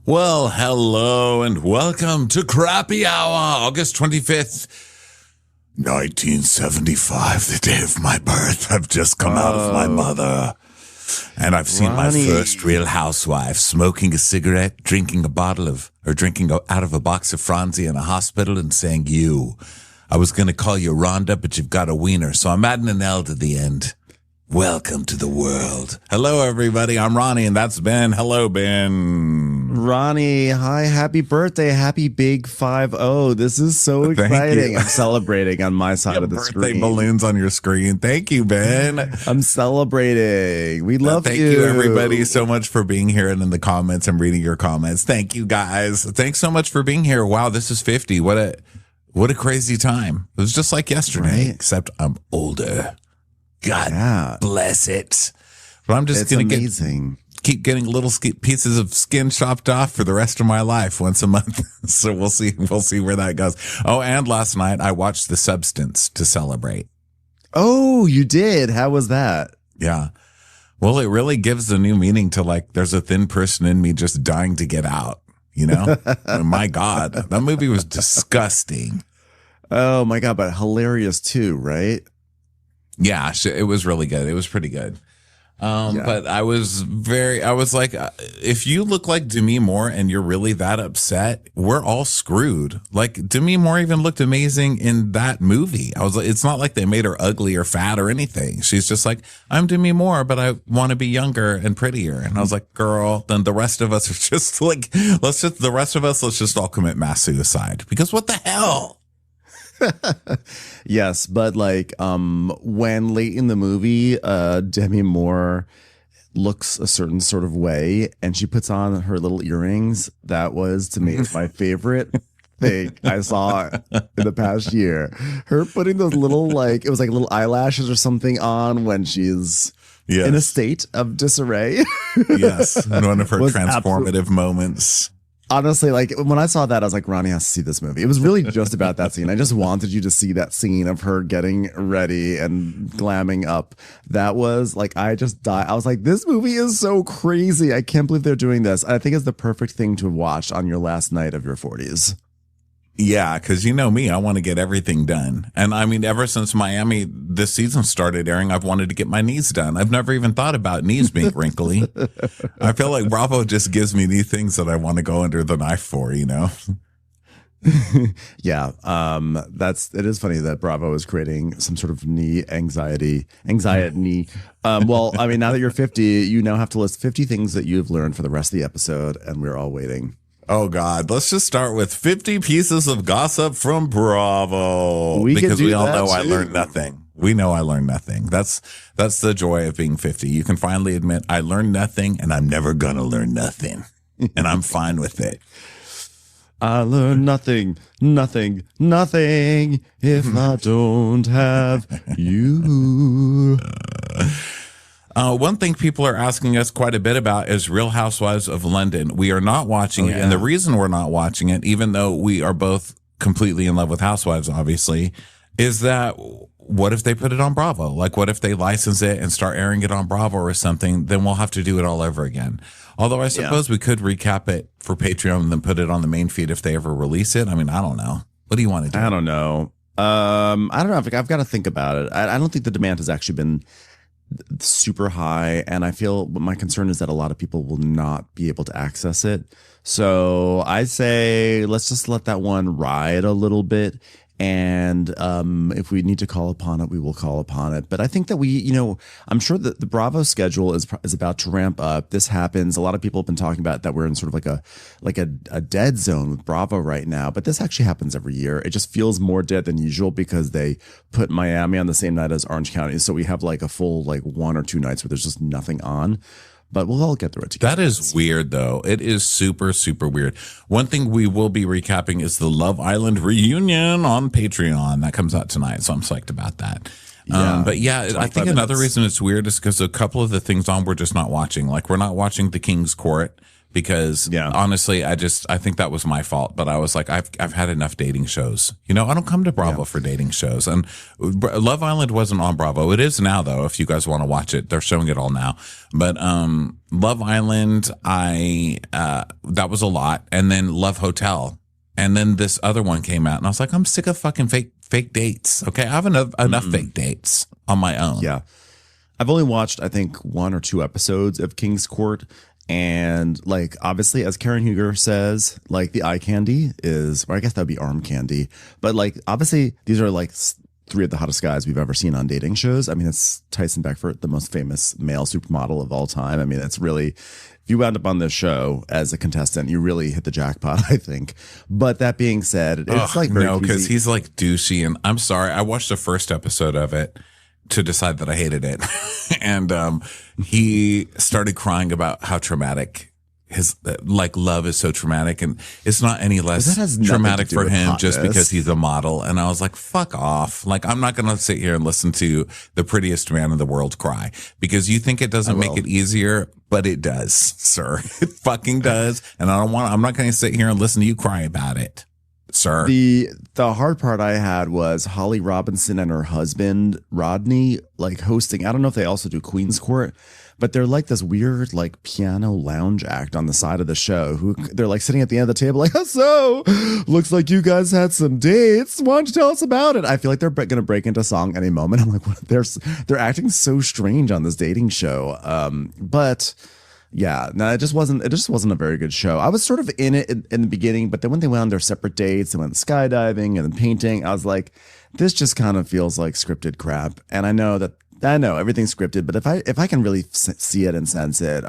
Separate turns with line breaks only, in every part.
Well, hello and welcome to Crappy Hour, August 25th, 1975, the day of my birth. I've just come out of my mother. And I've seen
Ronnie.
my first Real Housewife smoking a cigarette, drinking out of a box of Franzi in a hospital and saying, I was going to call you Rhonda, but you've got a wiener, so I'm adding an L to the end. Welcome to the world. Hello, everybody. I'm Ronnie, and that's Ben. Hello, Ben.
Ronnie, hi, happy birthday, happy big 5-0. This is so exciting. I'm celebrating on my side of the
birthday
screen.
balloons on your screen. Thank you, Ben.
I'm celebrating. We love
Thank you, everybody, so much for being here and in the comments. I'm reading your comments. Thank you, guys. Thanks so much for being here. Wow, this is 50. What a crazy time. It was just like yesterday, except I'm older. God bless it. But I'm just going to keep getting little pieces of skin chopped off for the rest of my life once a month. So we'll see where that goes. Oh, and last night I watched The Substance to celebrate.
Oh, you did? How was that?
Yeah. Well, it really gives a new meaning to, like, there's a thin person in me just dying to get out, you know? My God, that movie was disgusting.
Oh my God, but hilarious too, right?
Yeah, it was really good. It was pretty good. But I was like, if you look like Demi Moore and you're really that upset, we're all screwed. Like, Demi Moore even looked amazing in that movie. I was like, it's not like they made her ugly or fat or anything. She's just like, I'm Demi Moore, but I want to be younger and prettier. And I was like, girl, then the rest of us are just like, let's just all commit mass suicide, because what the hell?
Yes, but like when late in the movie Demi Moore looks a certain sort of way and she puts on her little earrings, that was to me my favorite thing I saw in the past year. Her putting those little, like, it was like little eyelashes or something on when she's in a state of disarray.
Yes, one of her transformative moments.
Honestly, like, when I saw that, I was like, Ronnie has to see this movie. It was really just about that scene. I just wanted you to see that scene of her getting ready and glamming up. That was like, I just died. I was like, this movie is so crazy. I can't believe they're doing this. I think it's the perfect thing to watch on your last night of your 40s.
Yeah, because you know me, I want to get everything done. And I mean, ever since Miami this season started airing, I've wanted to get my knees done. I've never even thought about knees being wrinkly. I feel like Bravo just gives me these things that I want to go under the knife for, you know?
Yeah. It is funny that Bravo is creating some sort of knee anxiety. Well, I mean, now that you're 50, you now have to list 50 things that you've learned for the rest of the episode, and we're all waiting.
Oh, God. Let's just start with 50 pieces of gossip from Bravo.
Because we all
know I learned nothing. We know I learned nothing. That's the joy of being 50. You can finally admit I learned nothing, and I'm never going to learn nothing. And I'm fine with it.
I learned nothing if I don't have you.
One thing people are asking us quite a bit about is Real Housewives of London. We are not watching it. And the reason we're not watching it, even though we are both completely in love with Housewives, obviously, is that what if they put it on Bravo? Like, what if they license it and start airing it on Bravo or something? Then we'll have to do it all over again. Although I suppose we could recap it for Patreon and then put it on the main feed if they ever release it. I mean, I don't know. What do you want to do?
I don't know. I don't know. I've got to think about it. I don't think the demand has actually been super high, and I feel my concern is that a lot of people will not be able to access it. So I say let's just let that one ride a little bit, and if we need to call upon it, we will call upon it. But I think that I'm sure that the Bravo schedule is about to ramp up. This happens. A lot of people have been talking about that we're in sort of like a dead zone with Bravo right now. But this actually happens every year. It just feels more dead than usual because they put Miami on the same night as Orange County. So we have like a full 1 or 2 nights where there's just nothing on. But we'll all get through it together.
That is weird, though. It is super, super weird. One thing we will be recapping is the Love Island reunion on Patreon. That comes out tonight, so I'm psyched about that. But yeah, I think another reason it's weird is because a couple of the things on we're just not watching. Like, we're not watching The King's Court because honestly, I think that was my fault. But I was like, I've had enough dating shows. I don't come to Bravo for dating shows. And Love Island wasn't on Bravo. It is now though. If you guys want to watch it, they're showing it all now. But Love Island, that was a lot. And then Love Hotel. And then this other one came out, and I was like, I'm sick of fucking fake dates. Okay, I have enough fake dates on my own.
Yeah, I've only watched, I think, 1 or 2 episodes of King's Court, and like obviously, as Karen Huger says, like the eye candy is, or I guess that would be arm candy, but like obviously these are like 3 of the hottest guys we've ever seen on dating shows. I mean, it's Tyson Beckford, the most famous male supermodel of all time. I mean, it's really. If you wound up on this show as a contestant, you really hit the jackpot, I think. But that being said, it's like very
no, because he's like douchey, and I'm sorry, I watched the first episode of it to decide that I hated it, and he started crying about how traumatic his love is so traumatic, and it's not any less traumatic for him just because he's a model. And I was like, fuck off. Like, I'm not going to sit here and listen to the prettiest man in the world cry because you think it doesn't make it easier, but it does, sir. It fucking does. And I'm not going to sit here and listen to you cry about it, sir.
The hard part I had was Holly Robinson and her husband, Rodney, like hosting. I don't know if they also do Queen's Court, but they're like this weird like piano lounge act on the side of the show. They're like sitting at the end of the table like, so looks like you guys had some dates. Why don't you tell us about it? I feel like they're going to break into song any moment. I'm like, what? They're acting so strange on this dating show. But yeah, no, it just wasn't a very good show. I was sort of in it in the beginning, but then when they went on their separate dates and went skydiving and then painting, I was like, this just kind of feels like scripted crap. And I know everything's scripted, but if I can really see it and sense it,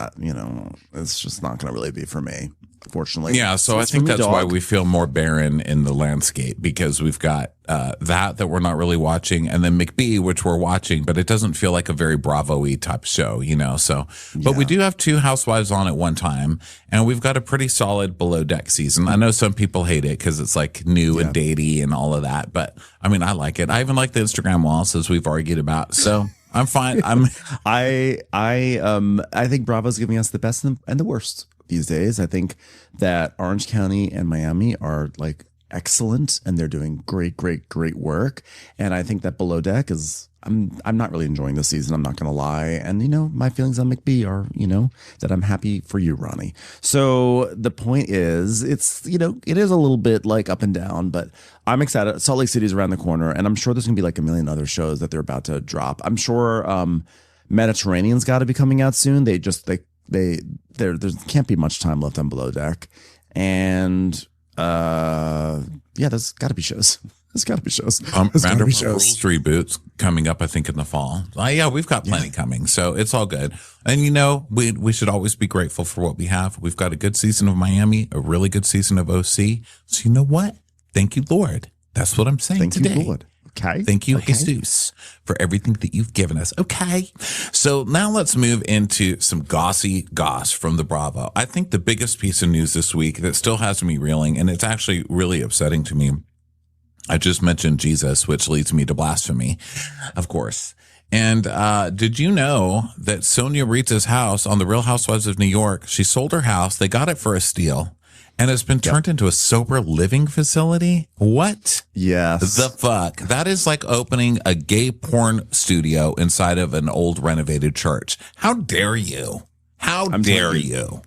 it's just not going to really be for me, unfortunately.
Yeah, so I think that's why we feel more barren in the landscape, because we've got that we're not really watching, and then McBee, which we're watching, but it doesn't feel like a very Bravo-y type show, So, but we do have 2 Housewives on at one time, and we've got a pretty solid Below Deck season. I know some people hate it because it's like new and datey and all of that, but I mean, I like it. I even like the Instagram walls, as we've argued about. So. I'm fine.
I think Bravo's giving us the best and the worst these days. I think that Orange County and Miami are like excellent, and they're doing great work. And I think that Below Deck is. I'm not really enjoying this season. I'm not going to lie. And, my feelings on McBee are, that I'm happy for you, Ronnie. So the point is, it's, it is a little bit like up and down, but I'm excited. Salt Lake City's around the corner, and I'm sure there's going to be like a million other shows that they're about to drop. I'm sure Mediterranean's got to be coming out soon. There can't be much time left on Below Deck. And there's got to be shows. There's got to be shows.
Vanderpump Rules reboots coming up, I think, in the fall. We've got plenty coming, so it's all good. And we should always be grateful for what we have. We've got a good season of Miami, a really good season of OC. So you know what? Thank you, Lord. That's what I'm saying today.
Thank you, Lord. Okay.
Thank you, Jesus, for everything that you've given us. Okay. So now let's move into some gossy goss from the Bravo. I think the biggest piece of news this week that still has me reeling, and it's actually really upsetting to me. I just mentioned Jesus, which leads me to blasphemy, of course. And did you know that Sonjarita's house on the Real Housewives of New York, she sold her house. They got it for a steal, and it's been turned into a sober living facility. What?
Yes.
The fuck? That is like opening a gay porn studio inside of an old renovated church. How dare you? How dare you?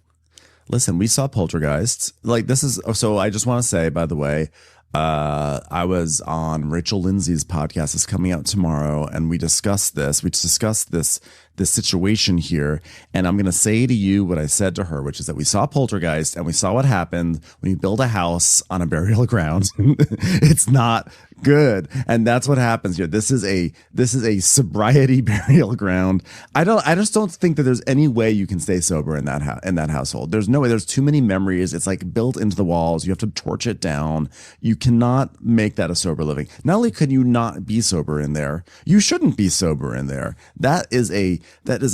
Listen, we saw Poltergeist. Like, this is, so I just want to say, by the way, I was on Rachel Lindsay's podcast. It's coming out tomorrow, and we discussed this. We discussed this situation here, and I'm going to say to you what I said to her, which is that we saw Poltergeist, and we saw what happened when you build a house on a burial ground. It's not good, and that's what happens here. This is a sobriety burial ground. I just don't think that there's any way you can stay sober in that household. There's no way. There's too many memories. It's like built into the walls. You have to torch it down. You cannot make that a sober living. Not only can you not be sober in there, you shouldn't be sober in there. That is a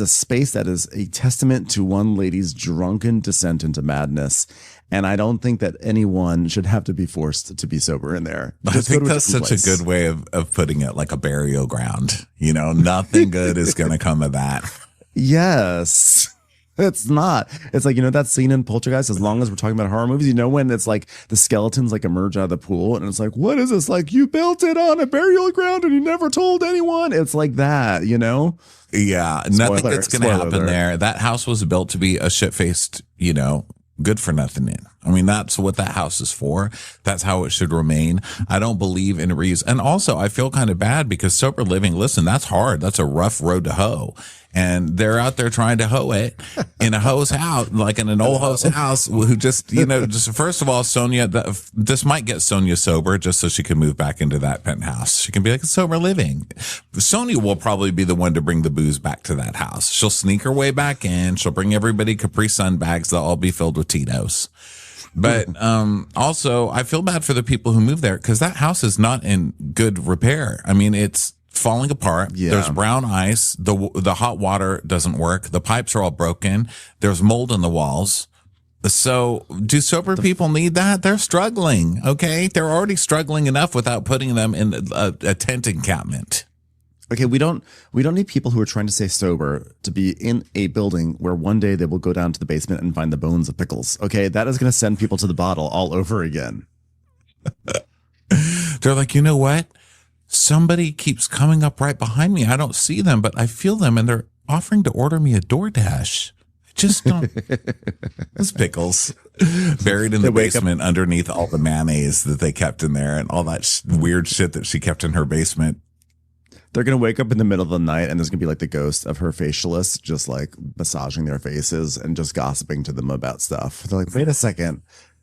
space that is a testament to one lady's drunken descent into madness. And I don't think that anyone should have to be forced to be sober in there.
I think that's such a good way of putting it, like a burial ground. Nothing good is going to come of that.
Yes. It's not. It's like, that scene in Poltergeist, as long as we're talking about horror movies, when it's like the skeletons like emerge out of the pool and it's like, what is this? Like, you built it on a burial ground and you never told anyone. It's like that,
Yeah. Nothing that's going to happen there. That house was built to be a shit-faced, good for nothing in. I mean, that's what that house is for. That's how it should remain. I don't believe in reason. And also, I feel kind of bad because sober living, listen, that's hard. That's a rough road to hoe. And they're out there trying to hoe it in a hoe's house, like in an old hoe's house who just first of all, Sonja, this might get Sonja sober just so she can move back into that penthouse. She can be like, it's sober living. Sonja will probably be the one to bring the booze back to that house. She'll sneak her way back in. She'll bring everybody Capri Sun bags. They'll all be filled with Tito's. But also, I feel bad for the people who move there because that house is not in good repair. I mean, it's falling apart. Yeah. There's brown ice. The hot water doesn't work. The pipes are all broken. There's mold in the walls. So do sober people need that? They're struggling. Okay. They're already struggling enough without putting them in a tent encampment.
Okay, we don't need people who are trying to stay sober to be in a building where one day they will go down to the basement and find the bones of pickles. Okay, that is going to send people to the bottle all over again.
They're like, you know what? Somebody keeps coming up right behind me. I don't see them, but I feel them, and they're offering to order me a DoorDash. I just don't. It's pickles buried in the basement underneath all the mayonnaise that they kept in there and all that weird shit that she kept in her basement.
They're going to wake up in the middle of the night and there's going to be like the ghost of her facialist just like massaging their faces and just gossiping to them about stuff. They're like, wait a second.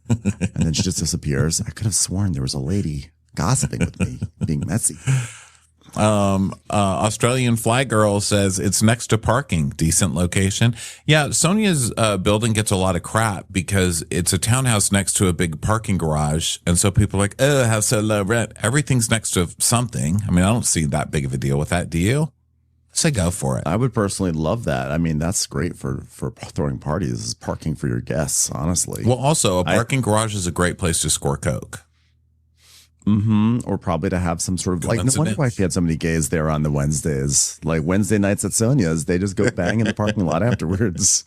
And then she just disappears. I could have sworn there was a lady gossiping with me, being messy.
Australian Fly Girl says it's next to parking, decent location. Yeah, Sonja's building gets a lot of crap because it's a townhouse next to a big parking garage, and so people are like, oh, how so low rent? Everything's next to something. I mean, I don't see that big of a deal with that. Do you? Say go for it.
I would personally love that. I mean, that's great for throwing parties, is parking for your guests, honestly.
Well, also a parking garage is a great place to score coke.
Or probably to have some sort of like, no wonder why she had so many gays there on the Wednesdays, like Wednesday nights at Sonja's. They just go bang in the parking lot afterwards.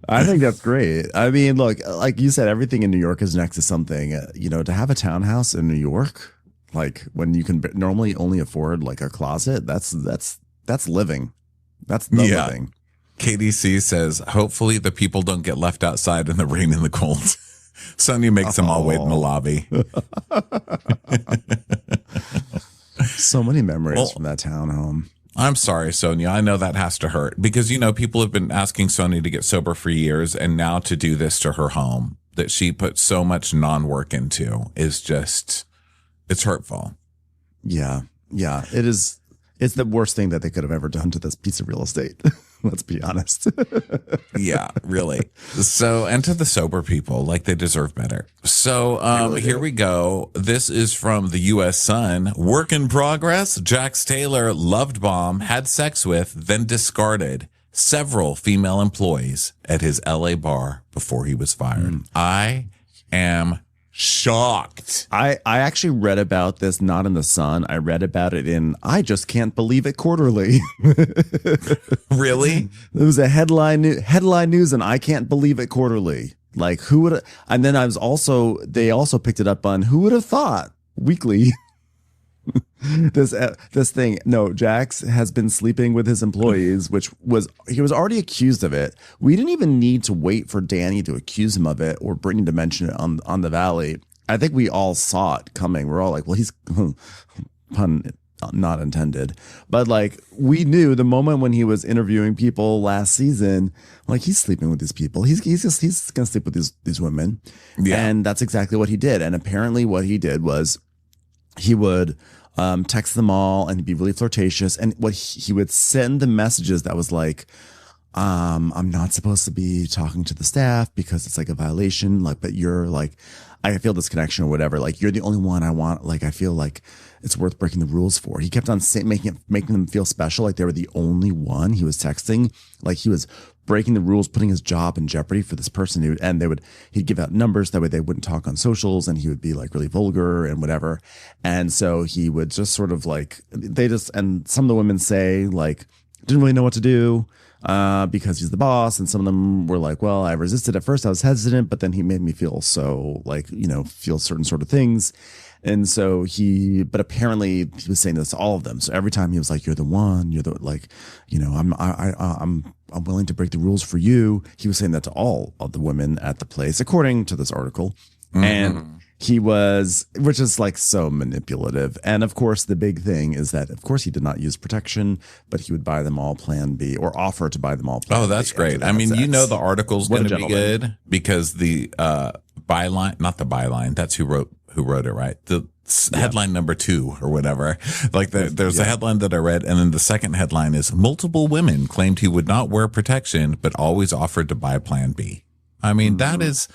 I think that's great. I mean, look, like you said, everything in New York is next to something. To have a townhouse in New York, like when you can normally only afford like a closet, that's living. That's the living.
KDC says, hopefully the people don't get left outside in the rain and the cold. Sonja makes them all wait in the lobby.
So many memories from that townhome.
I'm sorry, Sonja. I know that has to hurt because, people have been asking Sonja to get sober for years, and now to do this to her home that she put so much non-work into is just, it's hurtful.
Yeah. Yeah. It is. It's the worst thing that they could have ever done to this piece of real estate. Let's be honest.
Yeah, really. So, and to the sober people, like they deserve better. So, here we go. This is from the U.S. Sun. Work in progress. Jax Taylor loved bomb, had sex with, then discarded several female employees at his L.A. bar before he was fired. I am shocked.
I actually read about this not in the Sun. I read about it in I Just Can't Believe It Quarterly.
Really?
It was a headline news and I Can't Believe It Quarterly. Like who would? And then they also picked it up on Who Would Have Thought Weekly. this thing. No, Jax has been sleeping with his employees, he was already accused of it. We didn't even need to wait for Danny to accuse him of it or Brittany to mention it on the Valley. I think we all saw it coming. We're all like, well, he's pun not intended, but like we knew the moment when he was interviewing people last season, like he's sleeping with these people. He's gonna sleep with these women, and that's exactly what he did. And apparently, what he did was he would text them all and be really flirtatious. And what he would send the messages that was like, I'm not supposed to be talking to the staff because it's like a violation. Like, but you're like, I feel this connection or whatever. Like you're the only one I want. Like, I feel like it's worth breaking the rules for. He kept on making them feel special. Like they were the only one he was texting. Like he was breaking the rules, putting his job in jeopardy for this person. He'd give out numbers. That way they wouldn't talk on socials and he would be like really vulgar and whatever. And so he would just sort of like, and some of the women say like, didn't really know what to do. because he's the boss. And some of them were like, well, I resisted at first. I was hesitant, but then he made me feel so like, feel certain sort of things. And so but apparently he was saying this to all of them. So every time he was like, you're the one, you're the, like, I'm willing to break the rules for you. He was saying that to all of the women at the place, according to this article. Mm-hmm. And he was, which is like so manipulative. And of course, the big thing is that, of course, he did not use protection, but he would buy them all Plan B or offer to buy them all Plan B.
Oh, that's great. I mean, the article's going to be good because the byline, not the byline, that's who wrote it, right? The headline number 2 or whatever. Like there's a headline that I read, and then the second headline is multiple women claimed he would not wear protection, but always offered to buy Plan B. I mean, that's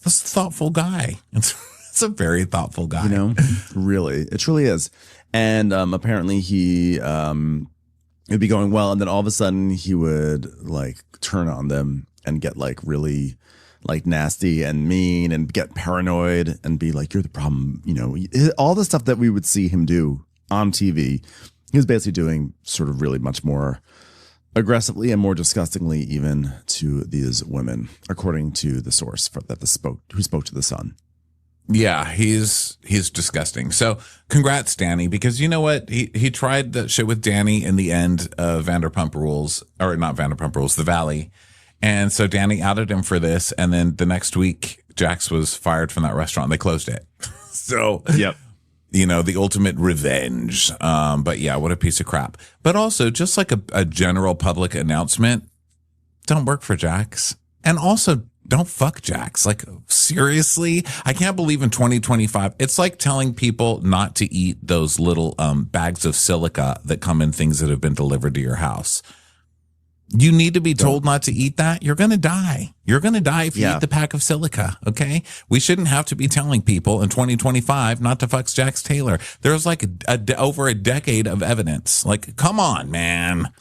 a thoughtful guy. It's a very thoughtful guy.
Really, it truly is. And apparently he it'd be going well, and then all of a sudden he would like turn on them and get like really like nasty and mean and get paranoid and be like, you're the problem. All the stuff that we would see him do on TV, he was basically doing sort of really much more aggressively and more disgustingly even to these women, according to the source who spoke to the Sun.
Yeah, he's disgusting. So congrats, Danny, because you know what? He tried that shit with Danny in the end of Vanderpump Rules, or not Vanderpump Rules, The Valley. And so Danny outed him for this. And then the next week, Jax was fired from that restaurant. They closed it. So,
yep.
The ultimate revenge. But yeah, what a piece of crap. But also just like a general public announcement, don't work for Jax. And also don't fuck Jax. Like, seriously? I can't believe in 2025, it's like telling people not to eat those little bags of silica that come in things that have been delivered to your house. You need to be told not to eat that. You're going to die. You're going to die if you eat the pack of silica. Okay. We shouldn't have to be telling people in 2025 not to fuck Jax Taylor. There's like over a decade of evidence. Like, come on, man.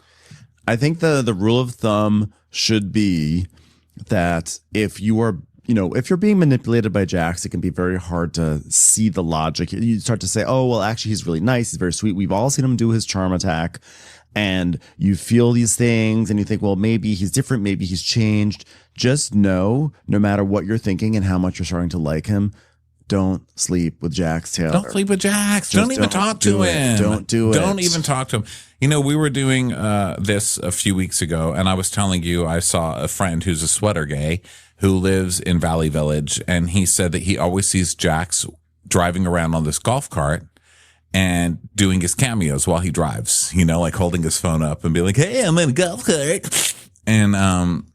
I think the rule of thumb should be that if you are, if you're being manipulated by Jax, it can be very hard to see the logic. You start to say, oh, well, actually, he's really nice. He's very sweet. We've all seen him do his charm attack. And you feel these things and you think, well, maybe he's different. Maybe he's changed. Just know, no matter what you're thinking and how much you're starting to like him, don't sleep with Jax Taylor.
Don't sleep with Jax. Don't even talk to him.
Don't do it.
Don't even talk to him. We were doing this a few weeks ago, and I was telling you I saw a friend who's a sweater gay who lives in Valley Village, and he said that he always sees Jax driving around on this golf cart and doing his cameos while he drives, like holding his phone up and be like, hey, I'm in a golf cart. And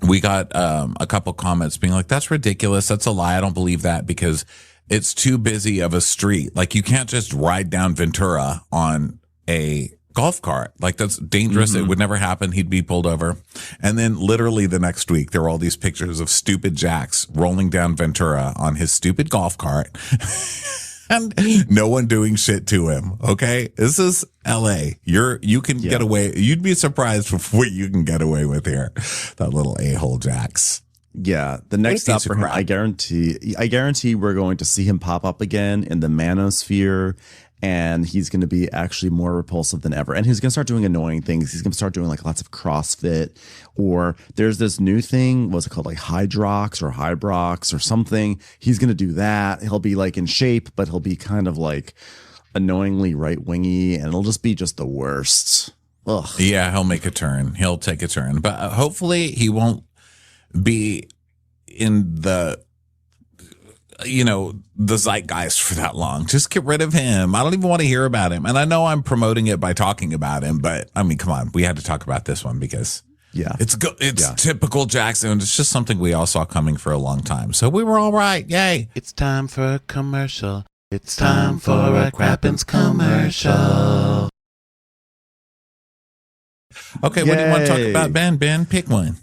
we got a couple comments being like, that's ridiculous. That's a lie. I don't believe that because it's too busy of a street. Like, you can't just ride down Ventura on a golf cart. Like, that's dangerous. Mm-hmm. It would never happen. He'd be pulled over. And then literally the next week, there were all these pictures of stupid Jax rolling down Ventura on his stupid golf cart. And no one doing shit to him. Okay. This is LA. You can get away. You'd be surprised with what you can get away with here. That little a-hole Jax.
Yeah. The next stop for him, I guarantee we're going to see him pop up again in the manosphere. And he's going to be actually more repulsive than ever. And he's going to start doing annoying things. He's going to start doing like lots of CrossFit, or there's this new thing. What's it called? Like Hydrox or Hybrox or something. He's going to do that. He'll be like in shape, but he'll be kind of like annoyingly right-wingy, and it'll just be just the worst. Ugh.
Yeah, he'll make a turn. He'll take a turn, but hopefully he won't be in the zeitgeist for that long. Just get rid of him. I don't even want to hear about him. And I know I'm promoting it by talking about him, but I mean, come on, we had to talk about this one because it's typical Jackson. It's just something we all saw coming for a long time. So we were all right. Yay.
It's time for a commercial. It's time for a Crappens commercial.
Okay. Yay. What do you want to talk about, Ben? Ben, pick one.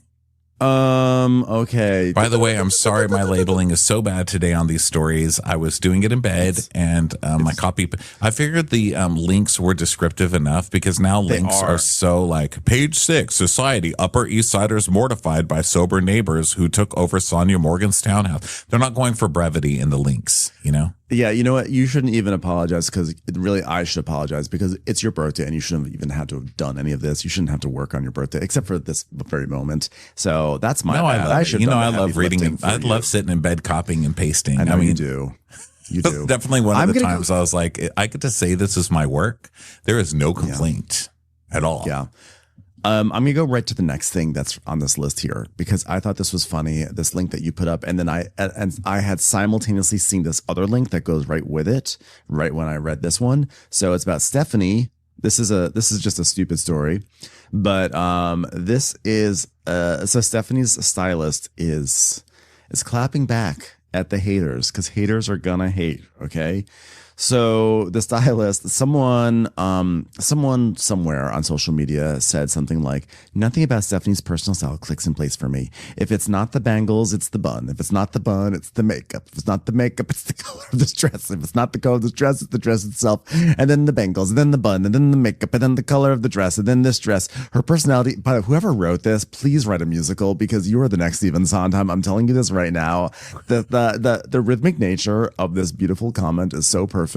Okay.
By the way, I'm sorry my labeling is so bad today on these stories. I was doing it in bed and my copy. I figured the links were descriptive enough because now links are so like page 6, society, Upper East Siders mortified by sober neighbors who took over Sonja Morgan's townhouse. They're not going for brevity in the links,
Yeah, you know what? You shouldn't even apologize because really I should apologize because it's your birthday and you shouldn't have even had to have done any of this. You shouldn't have to work on your birthday except for this very moment. So that's my bad.
I should. I love reading. I
you.
love sitting in bed copying and pasting.
I know you do. You do.
Definitely one of the times I was like, I get to say this is my work. There is no complaint at all.
Yeah. I'm going to go right to the next thing that's on this list here because I thought this was funny, this link that you put up. And then I had simultaneously seen this other link that goes right with it, right when I read this one. So it's about Stefanie. This is just a stupid story, but this is so Stefanie's stylist is clapping back at the haters because haters are gonna hate. Okay. So the stylist, someone somewhere on social media said something like, nothing about Stefanie's personal style clicks in place for me. If it's not the bangles, it's the bun. If it's not the bun, it's the makeup. If it's not the makeup, it's the color of this dress. If it's not the color of this dress, it's the dress itself. And then the bangles, and then the bun, and then the makeup, and then the color of the dress, and then this dress. Her personality, but whoever wrote this, please write a musical because you are the next Stephen Sondheim. I'm telling you this right now. The rhythmic nature of this beautiful comment is so perfect.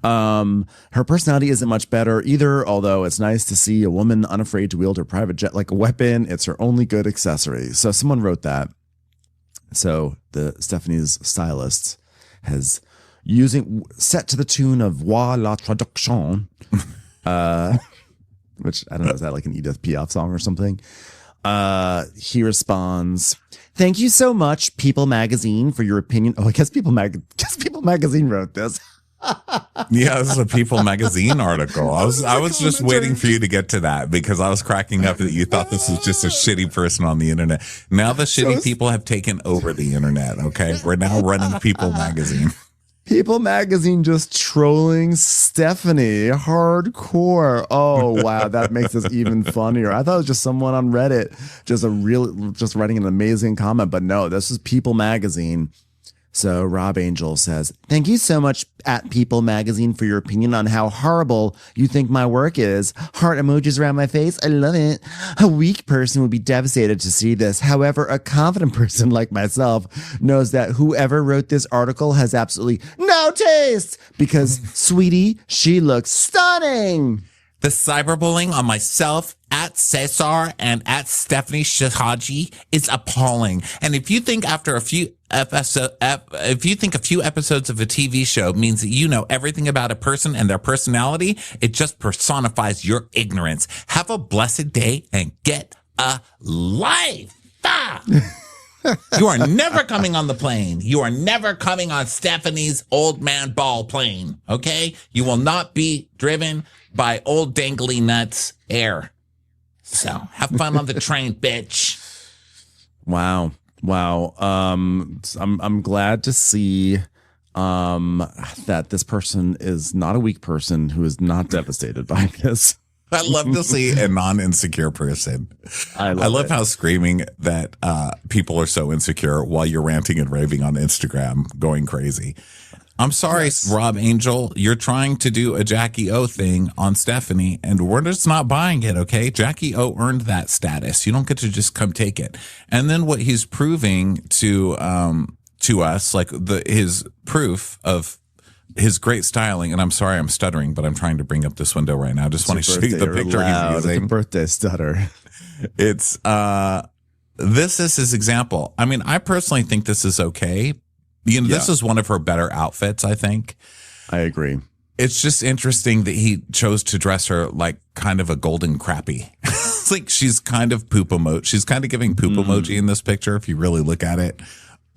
Her personality isn't much better either, although it's nice to see a woman unafraid to wield her private jet like a weapon. It's her only good accessory. So someone wrote that. So the Stefanie's stylist has set to the tune of Voix la traduction, which I don't know, is that like an Edith Piaf song or something? He responds, "Thank you so much, People Magazine, for your opinion." Oh, I guess People Magazine wrote this.
Yeah, this is a People Magazine article. I was just waiting for you to get to that because I was cracking up that you thought this was just a shitty person on the internet. Now the shitty people have taken over the internet. Okay, we're now running People Magazine.
People Magazine just trolling Stefanie hardcore. Oh wow, that makes this even funnier. I thought it was just someone on Reddit, just writing an amazing comment, but no, this is People Magazine. So Rob Angel says, "Thank you so much at People Magazine for your opinion on how horrible you think my work is. Heart emojis around my face. I love it. A weak person would be devastated to see this. However, a confident person like myself knows that whoever wrote this article has absolutely no taste because, sweetie, she looks stunning."
The cyberbullying on myself, at Cesar, and at Stefanie Shahaji is appalling. And if you think a few episodes of a TV show means that you know everything about a person and their personality, it just personifies your ignorance. Have a blessed day and get a life. Ah! You are never coming on the plane. You are never coming on Stefanie's old man ball plane. Okay? You will not be driven by old dangly nuts air. So have fun on the train, bitch.
Wow. I'm glad to see that this person is not a weak person who is not devastated by this.
I love to see a non-insecure person. I love how screaming that people are so insecure while you're ranting and raving on Instagram, going crazy. I'm sorry, yes. Rob Angel, you're trying to do a Jackie O thing on Stefanie, and we're just not buying it, okay? Jackie O earned that status. You don't get to just come take it. And then what he's proving to us, like his proof of his great styling, and I'm sorry I'm stuttering, but I'm trying to bring up this window right now. I just want to show you the picture he's using.
It's a birthday stutter.
It's this is his example. I mean, I personally think this is okay. This is one of her better outfits, I think.
I agree.
It's just interesting that he chose to dress her like kind of a golden crappie. It's like she's kind of poop emoji. She's kind of giving poop emoji in this picture if you really look at it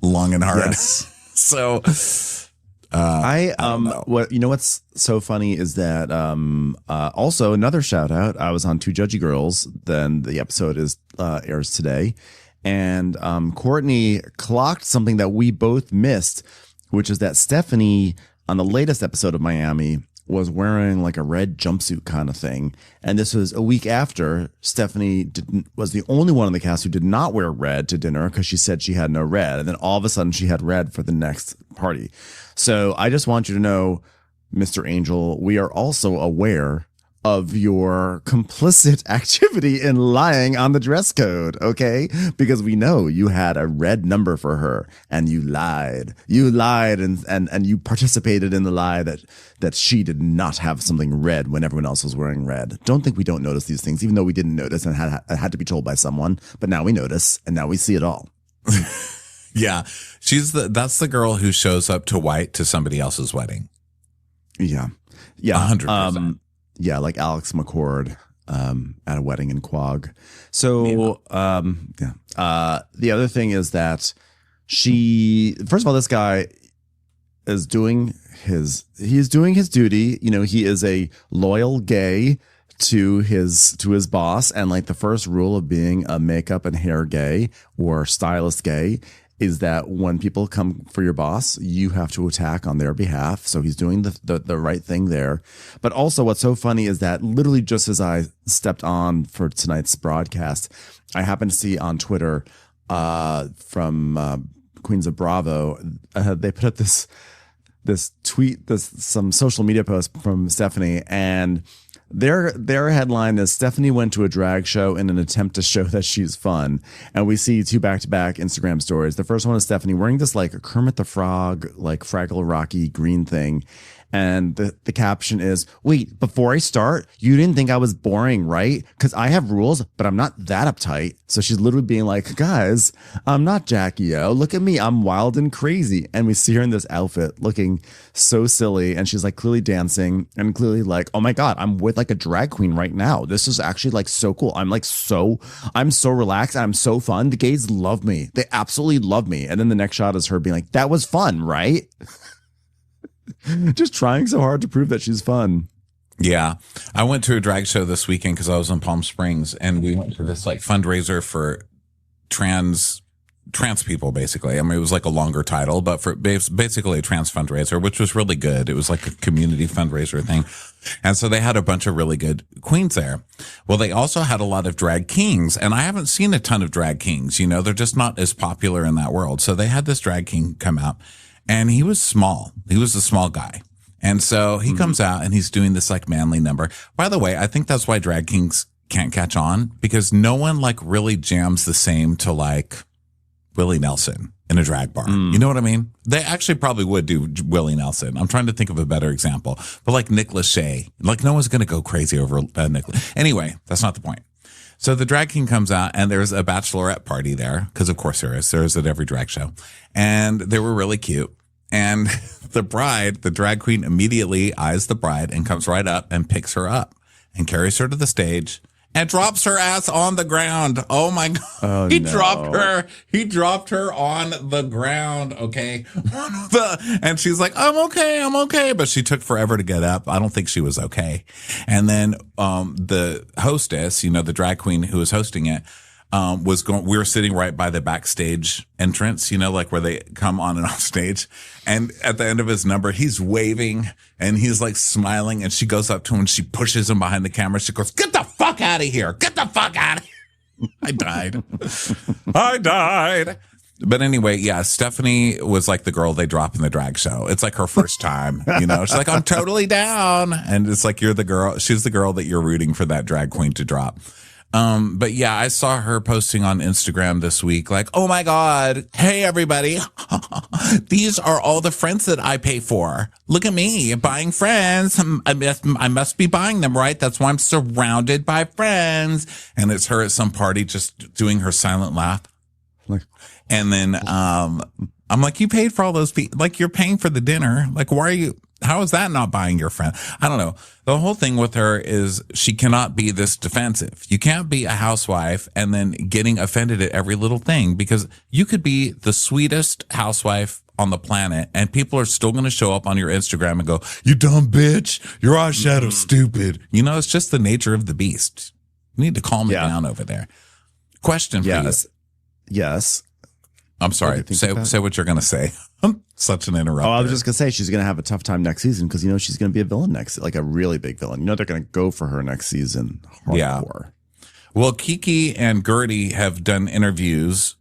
long and hard.
Yes.
So
what's so funny is that also another shout out. I was on Two Judgy Girls. Then the episode airs today. And Courtney clocked something that we both missed, which is that Stefanie on the latest episode of Miami was wearing like a red jumpsuit kind of thing. And this was a week after Stefanie was the only one in the cast who did not wear red to dinner because she said she had no red. And then all of a sudden she had red for the next party. So I just want you to know, Mr. Angel, we are also aware of your complicit activity in lying on the dress code, okay? Because we know you had a red number for her and you lied. You lied and you participated in the lie that she did not have something red when everyone else was wearing red. Don't think we don't notice these things, even though we didn't notice and had to be told by someone. But now we notice and now we see it all.
Yeah. That's the girl who shows up to white to somebody else's wedding.
Yeah.
100%.
Yeah, like Alex McCord at a wedding in Quag. So, the other thing is that first of all, this guy is doing his duty. You know, he is a loyal gay to his boss. And like the first rule of being a makeup and hair gay or stylist gay is that when people come for your boss, you have to attack on their behalf. So he's doing the right thing there. But also what's so funny is that literally just as I stepped on for tonight's broadcast, I happened to see on Twitter from Queens of Bravo, they put up this tweet, some social media post from Stefanie, and their headline is Stefanie went to a drag show in an attempt to show that she's fun. And we see two back-to-back Instagram stories. The first one is Stefanie wearing this like Kermit the Frog, like Fraggle Rocky green thing. And the caption is, wait, before I start, you didn't think I was boring, right? Because I have rules, but I'm not that uptight. So she's literally being like, guys, I'm not Jackie O. Look at me. I'm wild and crazy. And we see her in this outfit looking so silly. And she's like clearly dancing and clearly like, oh my God, I'm with like a drag queen right now. This is actually like so cool. I'm so relaxed. And I'm so fun. The gays love me. They absolutely love me. And then the next shot is her being like, that was fun, right? Just trying so hard to prove that she's fun.
Yeah. I went to a drag show this weekend because I was in Palm Springs, and we went to this like fundraiser for trans people, basically. I mean, it was like a longer title, but for basically a trans fundraiser, which was really good. It was like a community fundraiser thing. And so they had a bunch of really good queens there. Well, they also had a lot of drag kings, and I haven't seen a ton of drag kings. You know, they're just not as popular in that world. So they had this drag king come out. And he was small. He was a small guy. And so he comes out and he's doing this like manly number. By the way, I think that's why drag kings can't catch on, because no one like really jams the same to like Willie Nelson in a drag bar. You know what I mean? They actually probably would do Willie Nelson. I'm trying to think of a better example. But like Nick Lachey, like no one's going to go crazy over Nick. Anyway, that's not the point. So the drag king comes out and there's a bachelorette party there, because of course there is at every drag show. And they were really cute. And the bride, the drag queen, immediately eyes the bride and comes right up and picks her up and carries her to the stage and drops her ass on the ground. Oh my God.
Oh,
He dropped her. He dropped her on the ground. Okay. And she's like, I'm okay. But she took forever to get up. I don't think she was okay. And then, the hostess, you know, the drag queen who was hosting it, we were sitting right by the backstage entrance, you know, like where they come on and off stage. And at the end of his number, he's waving and he's like smiling, and she goes up to him and she pushes him behind the camera. She goes, get the fuck out of here. Get the fuck out of here. I died. But anyway, yeah, Stefanie was like the girl they drop in the drag show. It's like her first time, you know, she's like, I'm totally down. And it's like, she's the girl that you're rooting for that drag queen to drop. But yeah, I saw her posting on Instagram this week, like, oh my God, hey everybody, these are all the friends that I pay for. Look at me buying friends. I must be buying them, right? That's why I'm surrounded by friends. And it's her at some party just doing her silent laugh. And then, I'm like, you paid for all those people, like you're paying for the dinner. Like, how is that not buying your friend? I don't know. The whole thing with her is she cannot be this defensive. You can't be a housewife and then getting offended at every little thing, because you could be the sweetest housewife on the planet and people are still going to show up on your Instagram and go, you dumb bitch, you're eyeshadow stupid. You know, it's just the nature of the beast. You need to calm it down over there. Question for you.
Yes.
I'm sorry. Say what you're going to say. I'm such an interrupter.
Oh, I was just going to say she's going to have a tough time next season because, you know, she's going to be a villain like a really big villain. You know, they're going to go for her next season. Hardcore.
Yeah. Well, Kiki and Gertie have done interviews.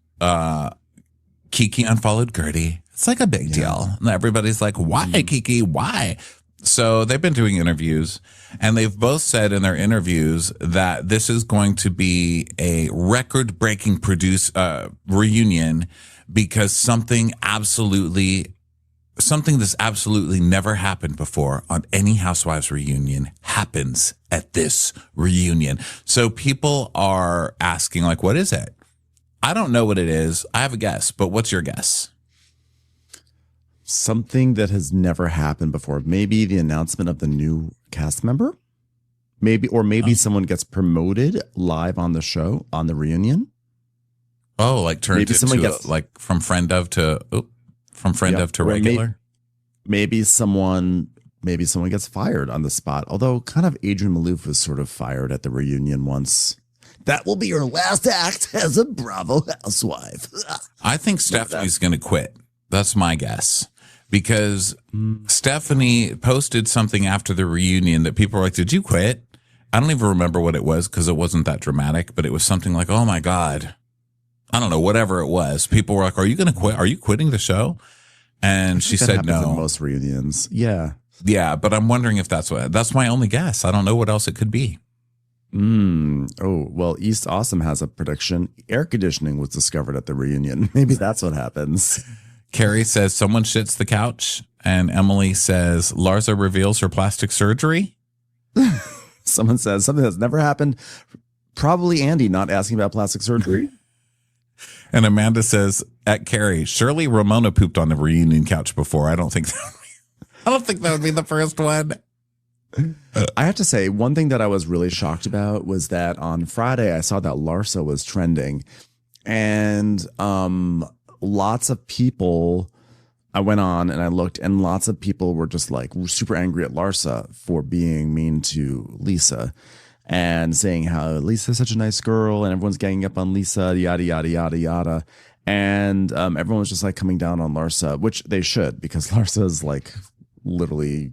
Kiki unfollowed Gertie. It's like a big deal. And everybody's like, why, Kiki? Why? So they've been doing interviews, and they've both said in their interviews that this is going to be a record-breaking reunion because something that's absolutely never happened before on any Housewives reunion happens at this reunion. So people are asking, like, what is it? I don't know what it is. I have a guess, but what's your guess?
Something that has never happened before. Maybe the announcement of the new cast member. Maybe someone gets promoted live on the show on the reunion.
Oh, like turned into like from friend of to regular.
Maybe someone gets fired on the spot. Although kind of Adrienne Maloof was sort of fired at the reunion once. That will be your last act as a Bravo housewife.
I think Stefanie's going to quit. That's my guess. Because Stefanie posted something after the reunion that people were like, did you quit? I don't even remember what it was because it wasn't that dramatic, but it was something like, oh my God. I don't know, whatever it was. People were like, are you going to quit? Are you quitting the show? And she said no.
In most reunions. Yeah.
Yeah, but I'm wondering if that's my only guess. I don't know what else it could be.
Oh, well, East Awesome has a prediction. Air conditioning was discovered at the reunion. Maybe that's what happens.
Carrie says someone shits the couch, and Emily says Larsa reveals her plastic surgery.
Someone says something that's never happened. Probably Andy not asking about plastic surgery.
And Amanda says at Carrie, surely Ramona pooped on the reunion couch before. I don't think that would be the first one.
I have to say, one thing that I was really shocked about was that on Friday I saw that Larsa was trending, and lots of people, I went on and I looked, and lots of people were just like super angry at Larsa for being mean to Lisa and saying how Lisa's such a nice girl and everyone's ganging up on Lisa, yada, yada, yada, yada. And everyone was just like coming down on Larsa, which they should, because Larsa is like literally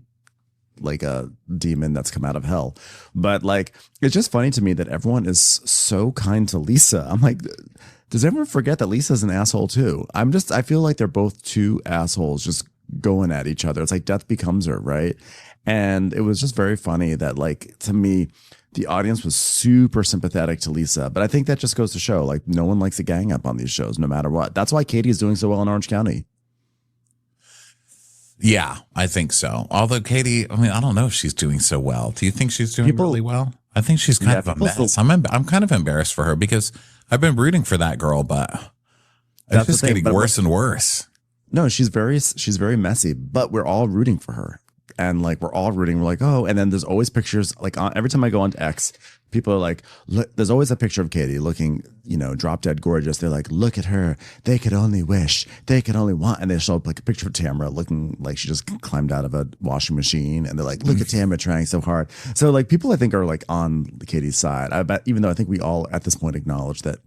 like a demon that's come out of hell. But like, it's just funny to me that everyone is so kind to Lisa. I'm like, does everyone forget that Lisa's an asshole too? I feel like they're both two assholes just going at each other. It's like death becomes her, right? And it was just very funny that, like, to me, the audience was super sympathetic to Lisa. But I think that just goes to show, like, no one likes a gang up on these shows, no matter what. That's why Katie is doing so well in Orange County.
Yeah, I think so. Although Katie, I mean, I don't know if she's doing so well. Do you think she's doing really well? I think she's kind of a mess. I'm kind of embarrassed for her because I've been rooting for that girl, but it's just getting worse and worse.
No, she's very messy, but we're all rooting for her. And like, we're all rooting. We're like, oh, and then there's always pictures. Like every time I go onto X, people are like, look, there's always a picture of Katie looking, drop dead gorgeous. They're like, look at her. They could only wish. They could only want. And they show up like a picture of Tamara looking like she just climbed out of a washing machine. And they're like, look at Tamara trying so hard. So like, people I think are like on Katie's side. I bet, even though I think we all at this point acknowledge that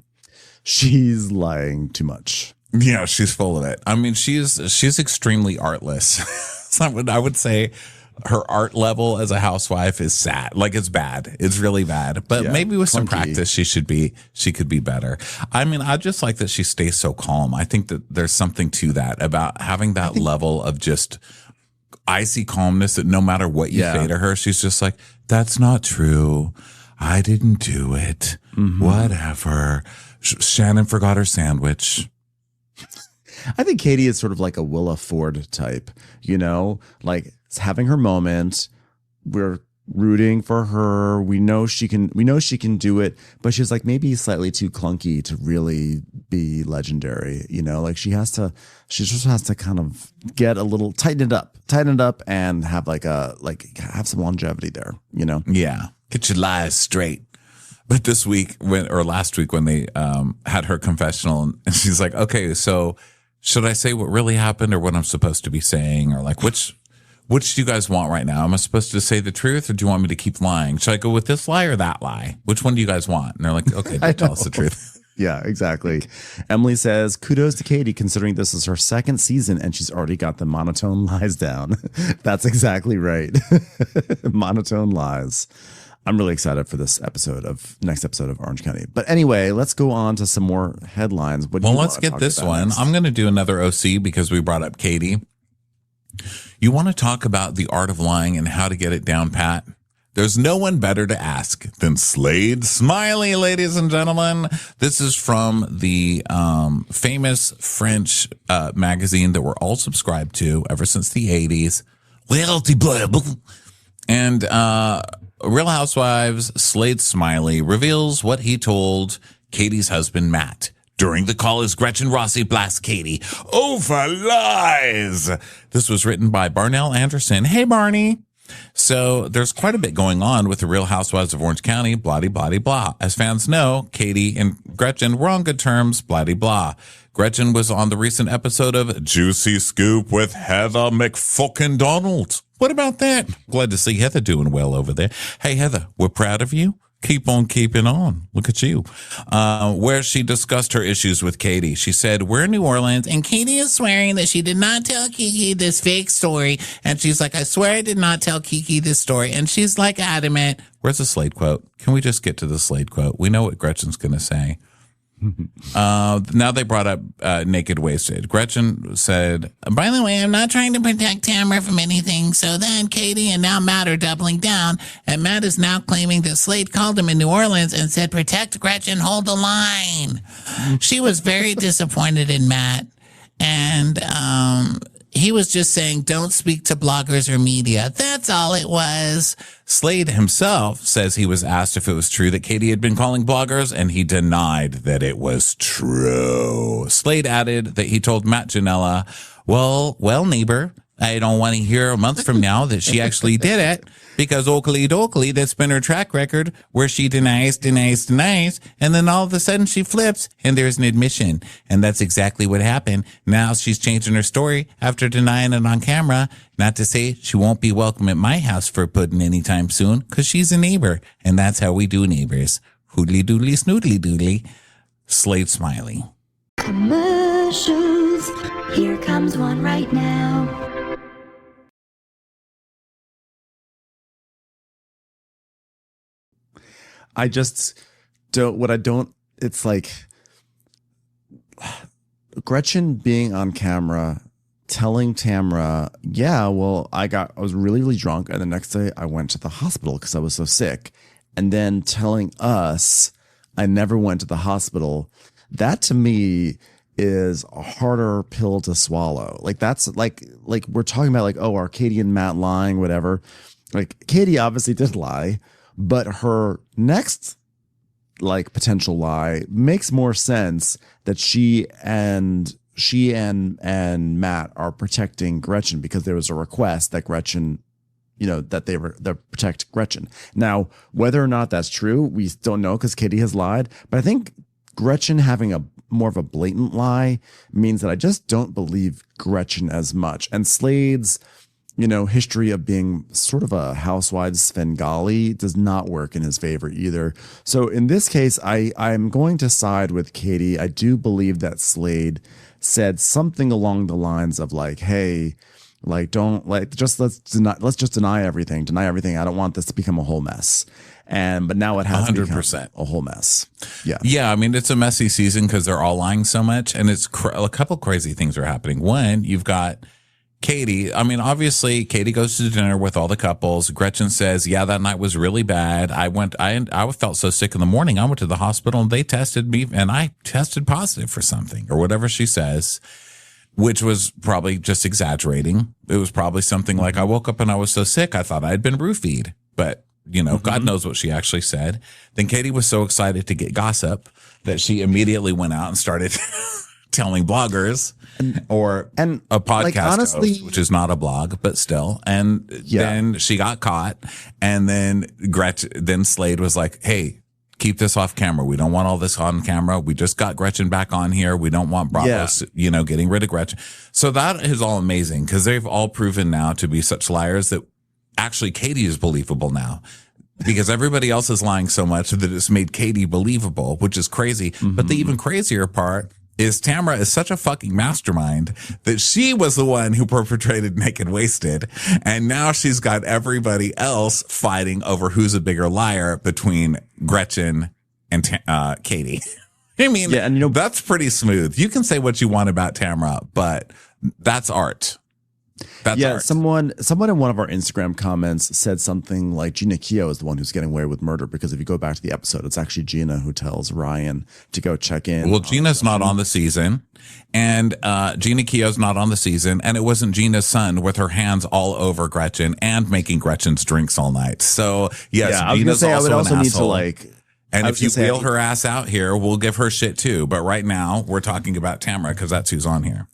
she's lying too much.
Yeah, she's full of it. I mean, she's extremely artless. I would say her art level as a housewife is sad. Like, it's bad. It's really bad. But maybe with some practice, she could be better. I mean, I just like that she stays so calm. I think that there's something to that about having that level of just icy calmness that no matter what you say to her, she's just like, that's not true. I didn't do it. Mm-hmm. Whatever. Shannon forgot her sandwich.
I think Katie is sort of like a Willa Ford type, like it's having her moment. We're rooting for her. We know she can do it, but she's like maybe slightly too clunky to really be legendary. Like she just has to kind of get a little tighten it up and have have some longevity there,
Yeah. Get your lies straight. But this week last week when they had her confessional and she's like, okay, so should I say what really happened or what I'm supposed to be saying? Or like, which do you guys want right now? Am I supposed to say the truth or do you want me to keep lying? Should I go with this lie or that lie? Which one do you guys want? And they're like, okay, tell us the truth.
Yeah, exactly. Emily says, kudos to Katie considering this is her second season and she's already got the monotone lies down. That's exactly right. Monotone lies. I'm really excited for this next episode of Orange County. But anyway, let's go on to some more headlines.
Let's get this one. I'm going to do another OC because we brought up Katie. You want to talk about the art of lying and how to get it down pat? There's no one better to ask than Slade Smiley, ladies and gentlemen. This is from the famous French magazine that we're all subscribed to ever since the 80s. And Real Housewives, Slade Smiley reveals what he told Katie's husband, Matt. During the call as Gretchen Rossi blasts Katie over lies. This was written by Barnell Anderson. Hey, Barney. So there's quite a bit going on with the Real Housewives of Orange County, blah, blah, blah. As fans know, Katie and Gretchen were on good terms, blah, blah. Gretchen was on the recent episode of Juicy Scoop with Heather McFucking Donald. What about that? Glad to see Heather doing well over there. Hey, Heather, we're proud of you. Keep on keeping on. Look at you. Where she discussed her issues with Katie. She said, we're in New Orleans and Katie is swearing that she did not tell Kiki this fake story. And she's like, I swear I did not tell Kiki this story. And she's like adamant. Where's the Slade quote? Can we just get to the Slade quote? We know what Gretchen's going to say. Now they brought up naked wasted. Gretchen said, by the way, I'm not trying to protect Tamara from anything. So then Katie and now Matt are doubling down. And Matt is now claiming that Slade called him in New Orleans and said, protect Gretchen, hold the line. She was very disappointed in Matt. And he was just saying, don't speak to bloggers or media. That's all it was. Slade himself says he was asked if it was true that Katie had been calling bloggers, and he denied that it was true. Slade added that he told Matt Janella, well, neighbor, I don't want to hear a month from now that she actually did it, because Oakley Dokley, that's been her track record where she denies, and then all of a sudden she flips and there's an admission. And that's exactly what happened. Now she's changing her story after denying it on camera. Not to say she won't be welcome at my house for pudding anytime soon, because she's a neighbor. And that's how we do neighbors. Hoodly doodly snoodly doodly. Slade Smiley.
Commercials. Here comes one right now.
I just don't, it's like Gretchen being on camera, telling Tamara, yeah, well, I was really, really drunk. And the next day I went to the hospital because I was so sick. And then telling us I never went to the hospital. That to me is a harder pill to swallow. Like that's like we're talking about like, oh, are Katie and Matt lying, whatever. Like Katie obviously did lie. But her next like potential lie makes more sense that she and Matt are protecting Gretchen because there was a request that Gretchen, that they protect Gretchen. Now, whether or not that's true, we don't know because Katie has lied. But I think Gretchen having a more of a blatant lie means that I just don't believe Gretchen as much. And Slade's history of being sort of a housewives Svengali does not work in his favor either. So in this case, I'm going to side with Katie. I do believe that Slade said something along the lines of like, hey, like, don't like, let's just deny everything. I don't want this to become a whole mess. But now it has 100% become a whole mess. Yeah.
Yeah. I mean, it's a messy season because they're all lying so much, and it's a couple crazy things are happening. One, you've got Katie. I mean, obviously, Katie goes to dinner with all the couples. Gretchen says, yeah, that night was really bad. I felt so sick in the morning. I went to the hospital and they tested me and I tested positive for something or whatever she says, which was probably just exaggerating. It was probably something like, I woke up and I was so sick, I thought I'd been roofied. But, God knows what she actually said. Then Katie was so excited to get gossip that she immediately went out and started telling bloggers or a podcast
like, honestly,
host, which is not a blog, but still. And then she got caught. And then then Slade was like, hey, keep this off camera. We don't want all this on camera. We just got Gretchen back on here. We don't want Bravos, getting rid of Gretchen. So that is all amazing because they've all proven now to be such liars that actually Katie is believable now. Because everybody else is lying so much that it's made Katie believable, which is crazy. Mm-hmm. But the even crazier part is Tamara is such a fucking mastermind that she was the one who perpetrated Naked Wasted. And now she's got everybody else fighting over who's a bigger liar between Gretchen and Katie. I mean, that's pretty smooth. You can say what you want about Tamara, but that's art. That's
Yeah,
art.
someone in one of our Instagram comments said something like Gina Keogh is the one who's getting away with murder, because if you go back to the episode, it's actually Gina who tells Ryan to go check in.
Well, Gina's not on the season, and Gina Keogh's not on the season, and it wasn't Gina's son with her hands all over Gretchen and making Gretchen's drinks all night. So yes,
Yeah, I was gonna
Gina's
say I would
also
also
an
need to
asshole.
like.
And
I
if
was
you
gonna say,
wheel her ass out here, we'll give her shit too. But right now, we're talking about Tamara because that's who's on here.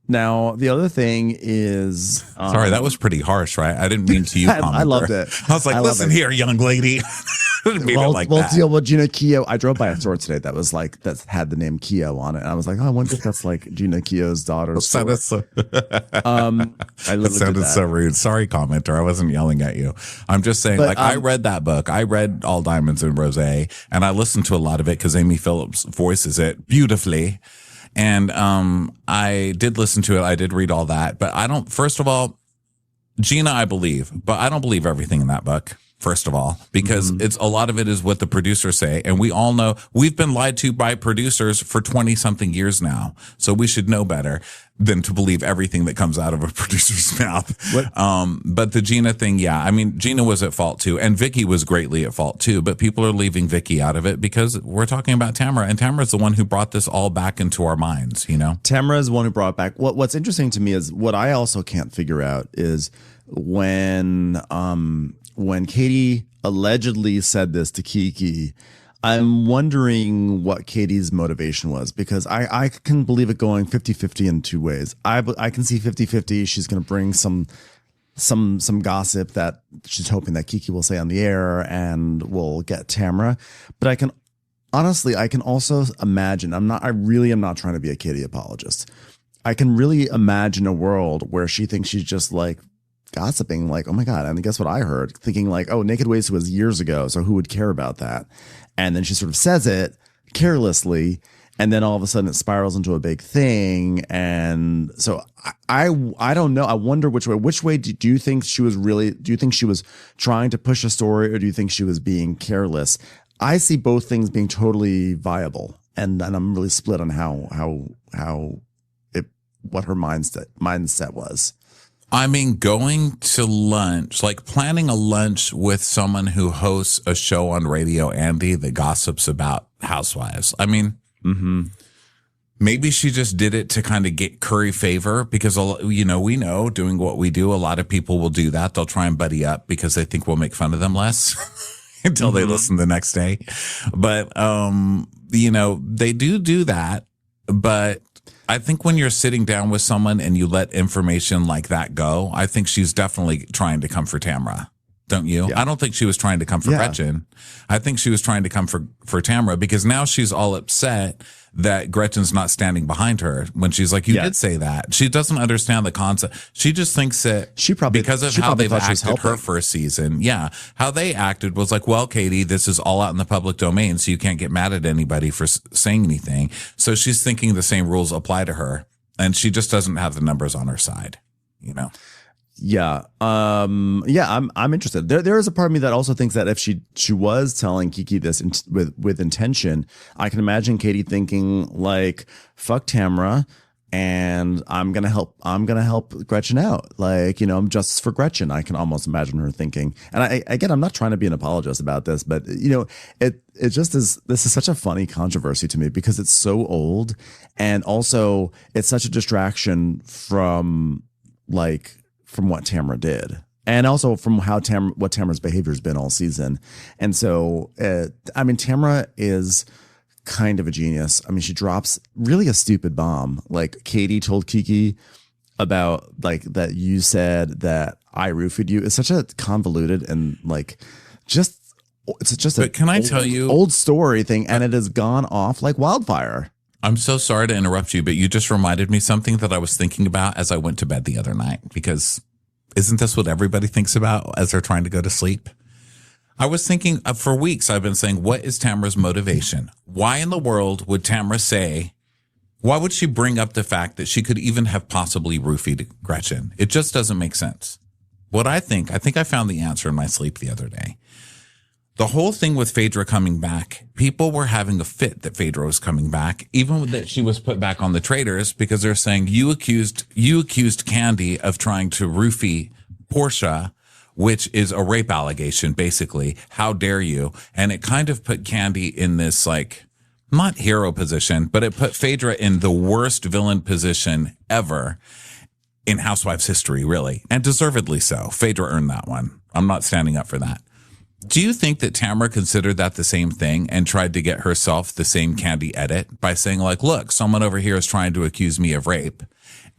Now, the other thing is...
Sorry, that was pretty harsh, right? I didn't mean to you.
I loved it.
I was like, listen here, young lady. I didn't mean it like that.
Deal with Gina Keogh. I drove by a store today that had the name Keogh on it. And I was like, oh, I wonder if that's like Gina Keogh's daughter's store.
That
I
sounded so rude. Sorry, commenter. I wasn't yelling at you. I'm just saying,
But,
I read that book. I read All Diamonds and Rosé, and I listened to a lot of it because Amy Phillips voices it beautifully. And I did listen to it. I did read all that. But I don't, first of all, Gina, I believe, but I don't believe everything in that book. First of all, because it's a lot of it is what the producers say. And we all know we've been lied to by producers for 20 something years now. So we should know better than to believe everything that comes out of a producer's mouth. But the Gina thing, yeah, I mean, Gina was at fault too. And Vicky was greatly at fault too. But people are leaving Vicky out of it because we're talking about Tamara. And Tamara's the one who brought this all back into our minds, you know?
Tamara is the one who brought it back. What's interesting to me is what I also can't figure out is when Katie allegedly said this to Kiki, I'm wondering what Katie's motivation was, because I can believe it going 50-50 in two ways. I can see 50-50. She's going to bring some gossip that she's hoping that Kiki will say on the air and will get Tamara. But I can also imagine, I really am not trying to be a Katie apologist. I can really imagine a world where she thinks she's just like gossiping, like, oh my God, and guess what I heard? Thinking like, oh, Naked Waste was years ago, so who would care about that? And then she sort of says it carelessly, and then all of a sudden it spirals into a big thing. And so I don't know. I wonder which way do you think she was trying to push a story, or do you think she was being careless? I see both things being totally viable, and I'm really split on what her mindset was.
I mean, going to lunch, like planning a lunch with someone who hosts a show on radio, Andy, that gossips about housewives. I mean, maybe she just did it to kind of get curry favor because, we know doing what we do, a lot of people will do that. They'll try and buddy up because they think we'll make fun of them less until they listen the next day. But, they do that. But I think when you're sitting down with someone and you let information like that go, I think she's definitely trying to come for Tamara. Don't you? Yeah. I don't think she was trying to come for Gretchen. I think she was trying to come for Tamara, because now she's all upset that Gretchen's not standing behind her when she's like, you did say that. She doesn't understand the concept. She just thinks that because of how they've acted her first season. Yeah. How they acted was like, well, Katie, this is all out in the public domain, so you can't get mad at anybody for saying anything. So she's thinking the same rules apply to her, and she just doesn't have the numbers on her side,
Yeah. I'm interested. There is a part of me that also thinks that if she was telling Kiki this with intention, I can imagine Katie thinking like, fuck Tamara, and I'm going to help Gretchen out. Like, I'm justice for Gretchen. I can almost imagine her thinking. And I'm not trying to be an apologist about this, but it just is, this is such a funny controversy to me because it's so old, and also it's such a distraction from what Tamara did, and also from what Tamara's behavior has been all season. And so, Tamara is kind of a genius. I mean, she drops really a stupid bomb. Like, Katie told Kiki about that you said that I roofied you. It's such a convoluted and
But can I tell you,
old story thing, and it has gone off like wildfire.
I'm so sorry to interrupt you, but you just reminded me something that I was thinking about as I went to bed the other night, because isn't this what everybody thinks about as they're trying to go to sleep? I was thinking for weeks, I've been saying, what is Tamara's motivation? Why in the world would Tamara why would she bring up the fact that she could even have possibly roofied Gretchen? It just doesn't make sense. What I think I found the answer in my sleep the other day. the whole thing with Phaedra coming back, people were having a fit that Phaedra was coming back, even that she was put back on the traitors, because they're saying you accused Candy of trying to roofie Portia, which is a rape allegation, basically. How dare you? And it kind of put Candy in this, like, not hero position, but it put Phaedra in the worst villain position ever in Housewives history, really. And deservedly so. Phaedra earned that one. I'm not standing up for that. Do you think that Tamara considered that the same thing and tried to get herself the same Candy edit by saying, like, look, someone over here is trying to accuse me of rape,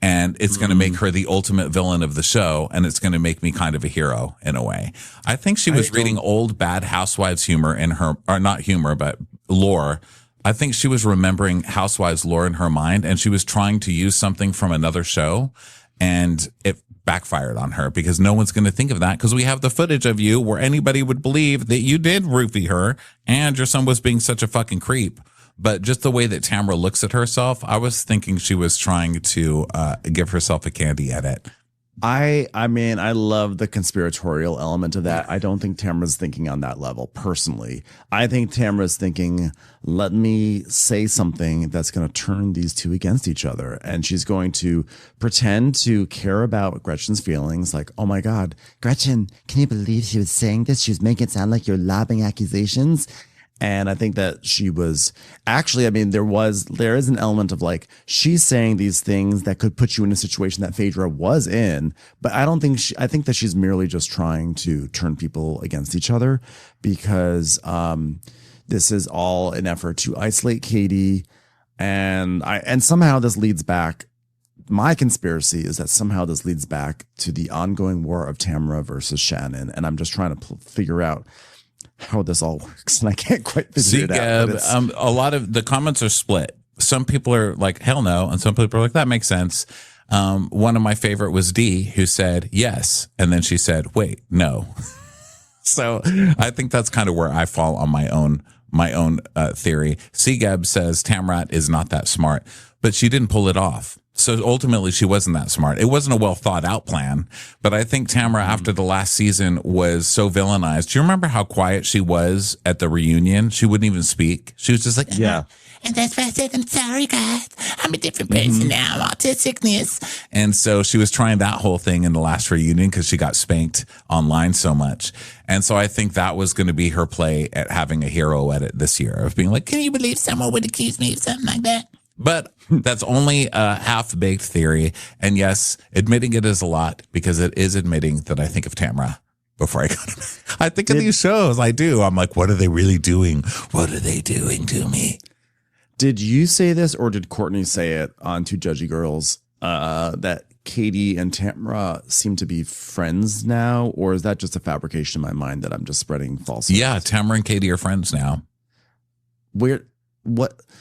and it's going to make her the ultimate villain of the show, and it's going to make me kind of a hero in a way? I think she was reading old bad Housewives humor in her, or not humor, but lore. I think she was remembering Housewives lore in her mind, and she was trying to use something from another show, and it backfired on her because no one's going to think of that because we have the footage of you where anybody would believe that you did roofie her and your son was being such a fucking creep. But just the way that Tamara looks at herself, I was thinking she was trying to give herself a Candy edit.
I mean, I love the conspiratorial element of that. I don't think Tamara's thinking on that level personally. I think Tamara's thinking, let me say something that's going to turn these two against each other. And she's going to pretend to care about Gretchen's feelings. Like, oh my God, Gretchen, can you believe she was saying this? She was making it sound like you're lobbing accusations. And I think that she was actually, I mean, there is an element of like, she's saying these things that could put you in a situation that Phaedra was in, but I think that she's merely just trying to turn people against each other because, this is all an effort to isolate Katie. And somehow this leads back. My conspiracy is that somehow this leads back to the ongoing war of Tamara versus Shannon. And I'm just trying to figure out how this all works, and I can't quite figure it out.
A lot of the comments are split. Some people are like, hell no, and some people are like, that makes sense. One of my favorite was Dee, who said yes, and then she said, wait, no. So I think that's kind of where I fall on my own theory. Gab says Tamrat is not that smart, but she didn't pull it off. So ultimately, she wasn't that smart. It wasn't a well thought out plan, but I think Tamara, after the last season, was so villainized. Do you remember how quiet she was at the reunion? She wouldn't even speak. She was just like,
yeah.
And that's why I said, I'm sorry, guys. I'm a different person now. Autisticness.
And so she was trying that whole thing in the last reunion because she got spanked online so much. And so I think that was going to be her play at having a hero edit this year of being like,
can you believe someone would accuse me of something like that?
But that's only a half-baked theory. And yes, admitting it is a lot because it is admitting that I think of Tamara before I go to bed. I think of these shows. I do. I'm like, what are they really doing? What are they doing to me?
Did you say this or did Courtney say it on Two Judgy Girls that Katie and Tamara seem to be friends now? Or is that just a fabrication in my mind that I'm just spreading false?
Yeah, Tamara and Katie are friends now.
What?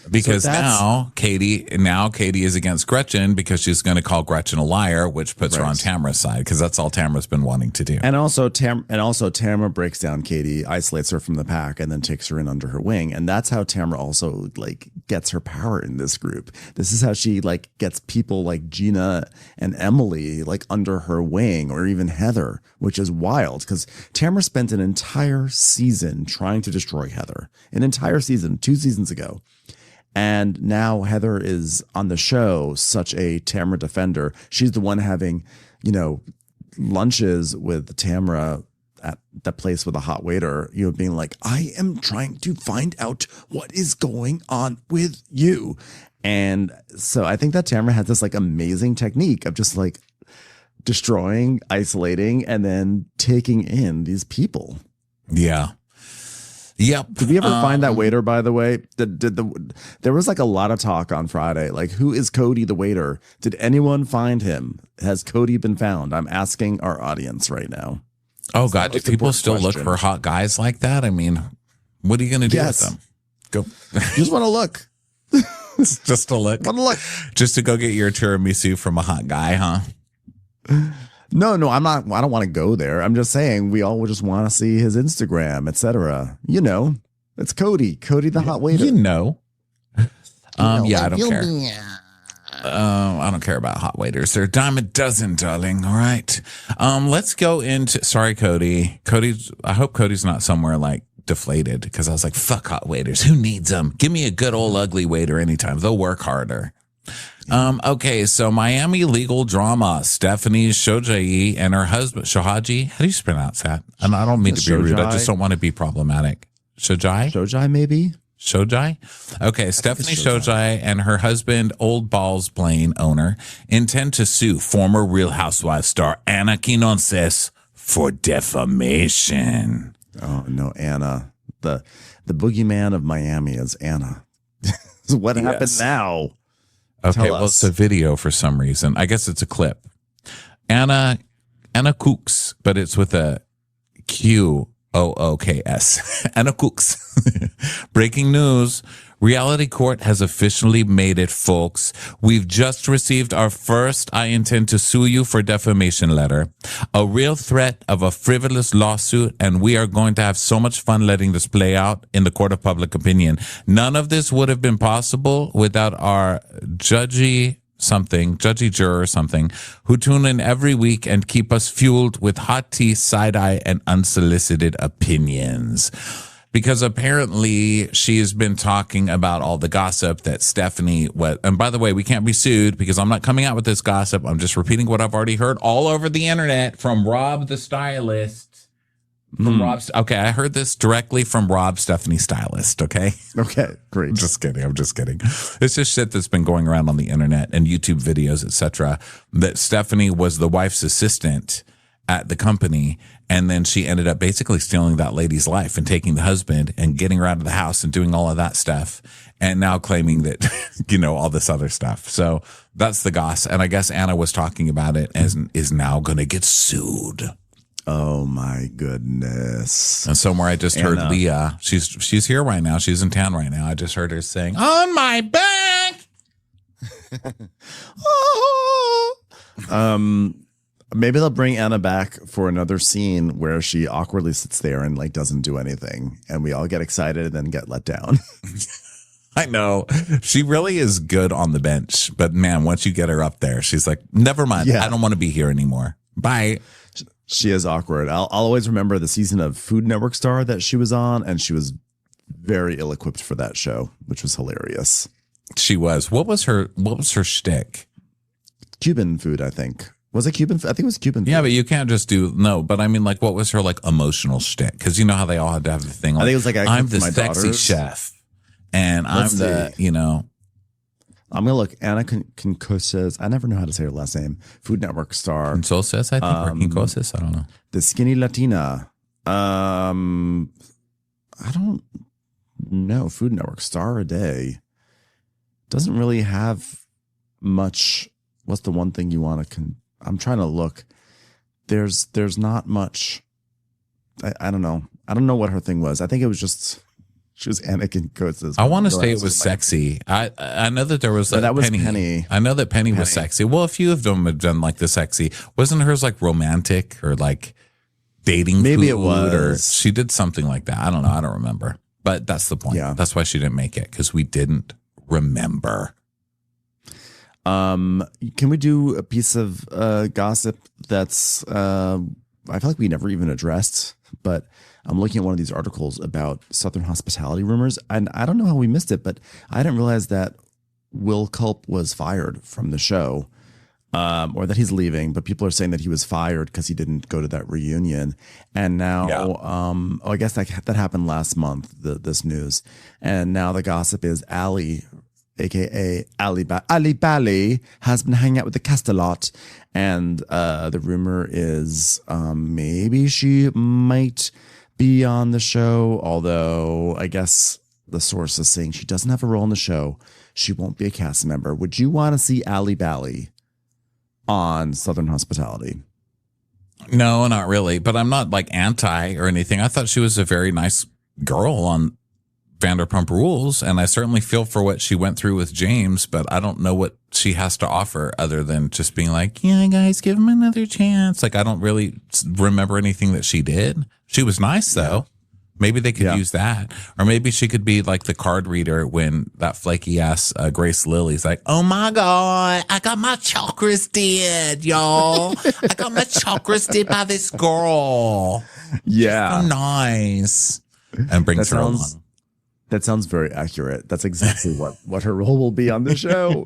Because so now Katie is against Gretchen because she's going to call Gretchen a liar, which puts her on Tamara's side because that's all Tamara's been wanting to do.
And also Tamara breaks down Katie, isolates her from the pack, and then takes her in under her wing. And that's how Tamara also like gets her power in this group. This is how she like gets people like Gina and Emily like under her wing, or even Heather, which is wild because Tamara spent an entire season trying to destroy Heather. An entire season, 2 seasons ago. And now Heather is on the show, such a Tamara defender. She's the one having, lunches with Tamara at the place with a hot waiter, being like, I am trying to find out what is going on with you. And so I think that Tamara has this like amazing technique of just like destroying, isolating, and then taking in these people.
Yeah. Yep.
Did we ever find that waiter, by the way? There was like a lot of talk on Friday. Like, who is Cody the waiter? Did anyone find him? Has Cody been found? I'm asking our audience right now.
Oh, God. Do people still look for hot guys like that? I mean, what are you going to do with them? Go.
Just want to look.
Just to look.
Want to look.
Just to go get your tiramisu from a hot guy, huh?
No, I'm not. I don't want to go there. I'm just saying we all just want to see his Instagram, etc. It's Cody the hot waiter.
Yeah, I don't care. I don't care about hot waiters. They're a dime a dozen, darling. All right. Let's go into. Sorry, Cody. I hope Cody's not somewhere like deflated because I was like, fuck hot waiters. Who needs them? Give me a good old ugly waiter anytime. They'll work harder. Okay, so Miami legal drama. Stefanie Sonjarita and her husband, Shohaji. How do you pronounce that? And I don't mean to be rude. I just don't want to be problematic.
Shojai, maybe?
Shojai? Okay, Stefanie Sonjarita and her husband, Old Balls Blaine owner, intend to sue former Real Housewives star Anna Quinones for defamation.
Oh, no, Anna. The boogeyman of Miami is Anna. What happened now?
Okay, well, it's a video for some reason. I guess it's a clip. Anna Cooks, but it's with a Qooks. Anna Cooks. Breaking news. Reality Court has officially made it, folks. We've just received our first I intend to sue you for defamation letter. A real threat of a frivolous lawsuit, and we are going to have so much fun letting this play out in the court of public opinion. None of this would have been possible without our judgy juror or something, who tune in every week and keep us fueled with hot tea, side-eye, and unsolicited opinions. Because apparently she has been talking about all the gossip that Stefanie was. And by the way, we can't be sued because I'm not coming out with this gossip. I'm just repeating what I've already heard all over the internet from Rob the stylist. Okay, I heard this directly from Rob, Stefanie stylist. Okay.
Okay, great.
I'm just kidding. It's just shit that's been going around on the internet and YouTube videos, etc. That Stefanie was the wife's assistant at the company, and then she ended up basically stealing that lady's life and taking the husband and getting her out of the house and doing all of that stuff, and now claiming that all this other stuff. So that's the goss, and I guess Anna was talking about it and is now going to get sued.
Oh my goodness.
And somewhere I just heard Leah, she's here right now, she's in town right now, I just heard her saying, on my back.
Maybe they'll bring Anna back for another scene where she awkwardly sits there and doesn't do anything, and we all get excited and then get let down.
I know. She really is good on the bench, but man, once you get her up there, she's like, never mind. Yeah. I don't want to be here anymore. Bye.
She is awkward. I'll always remember the season of Food Network Star that she was on, and she was very ill-equipped for that show, which was hilarious.
She was. What was her shtick?
Cuban food, I think. Was it Cuban? I think it was Cuban food.
Yeah, but you can't just but I mean, what was her emotional shtick? Because you know how they all had to have the thing.
I think it was
I'm the sexy chef, and I'm
I'm gonna look. Anna Quinones. I never know how to say her last name. Food Network star.
Quinones, I think, or Quinones. I don't know.
The skinny Latina. I don't know. Food Network star a day doesn't really have much. What's the one thing you want to? I'm trying to look. There's not much. I don't know. I don't know what her thing was. I think it was just she was Anna Quinones.
I want to say it was sexy. I know that there was
that was Penny.
I know that Penny was sexy. Well, a few of them have done the sexy. Wasn't hers romantic or dating?
Maybe
food,
it was.
Or she did something like that. I don't know. I don't remember. But that's the point.
Yeah.
That's why she didn't make it, because we didn't remember.
Can we do a piece of gossip that's I feel like we never even addressed, but I'm looking at one of these articles about Southern hospitality rumors, and I don't know how we missed it, but I didn't realize that Will Culp was fired from the show, or that he's leaving, but people are saying that he was fired because he didn't go to that reunion. And now, I guess that happened last month, this news. And now the gossip is Allie, aka Ali Bali, has been hanging out with the cast a lot, and the rumor is maybe she might be on the show, although I guess the source is saying she doesn't have a role in the show. She won't be a cast member. Would you want to see Ali Bali on Southern Hospitality?
No, not really, but I'm not anti or anything. I thought she was a very nice girl on Vanderpump Rules, and I certainly feel for what she went through with James, but I don't know what she has to offer other than just being yeah, guys, give him another chance. I don't really remember anything that she did. She was nice, though. Maybe they could use that. Or maybe she could be the card reader when that flaky ass Grace Lilly's oh my God, I got my chakras did, y'all. I got my chakras did by this girl.
Yeah.
So nice. and brings her along.
That sounds very accurate. That's exactly what her role will be on the show.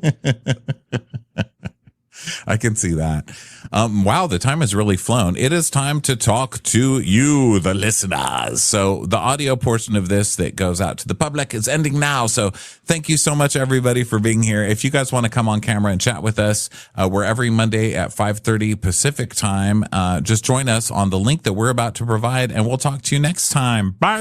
I can see that. Wow, the time has really flown. It is time to talk to you, the listeners. So the audio portion of this that goes out to the public is ending now. So thank you so much, everybody, for being here. If you guys want to come on camera and chat with us, we're every Monday at 5:30 Pacific time. Just join us on the link that we're about to provide, and we'll talk to you next time. Bye.